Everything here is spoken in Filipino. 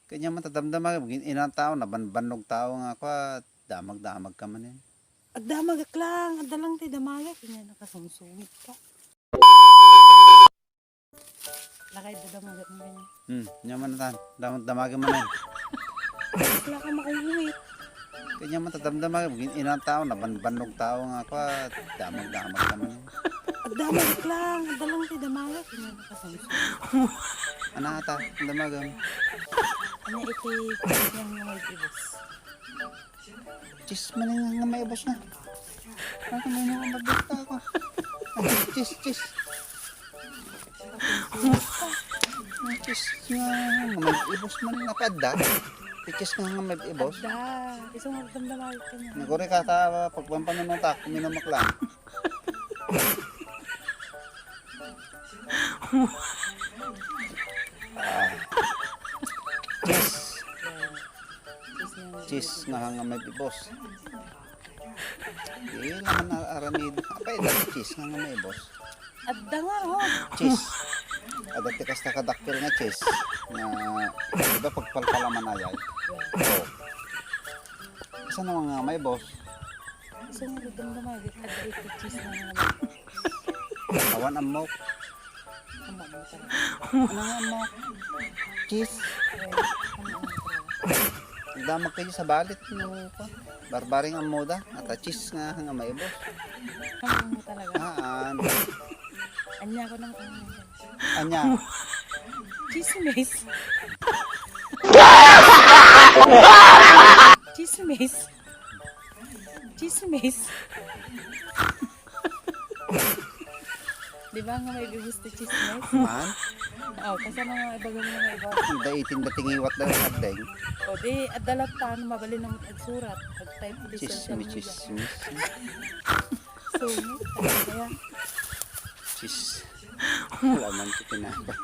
Kanya man tadamdamag, inang tao, nabanbanog tao nga ako, damag-damag ka man yan. Agdamagak lang, adalang ti damagak. Kanya nakasungsungit ka. Lakay dadamagak mo ganyan. Nyaman na tan, damag-damag man yan. Wala ka makuhuit. Kanya man tadamdamag, inang tao, nabanbanog tao nga ako, damag-damag ka man yan. Agdamagak lang, adalang ti damagak. Kanya nakasungsungit. Ano ata, damagam. Ano iti yung mga ibos? Chis man nga may ibos na. Ano may mga magbita ako. Chis. Chis nga may ibos man nakada. Chis nga may ibos. Agda, isang magdamdamagak ka niya. Naguri ka ta pagpampanunutak, minamak lang. Chis nga may ibos. Di naman aramid. Apa ida chis nga may ibos. Agda nga ho. Chis. Ada tikas ta kadakkel nga chis. Nga iba pagpalpalaman ayay. Oh. Isa na nga may ibos. Isang magdamdamagak. Agda iti cheese na nga. Awan amok. Ama mo talaga. Ano nga amok? Chis. Damag kayo sa balit no pa. Barbaring ang moda at chis nga may ibos. Ama mo talaga. Anya ko ng Anya. Chismis. Chismis. Chismis. Di ba nga may bibus ti chismis? Man. Oo, kasi mga ibagang mga iba. Daitin da tingiwat daw sa deng. O di, adalat ta, mabali ng agsurat. Pag-type di social media. Chismis. So, kaya, Chis. Wala man ko pinapa.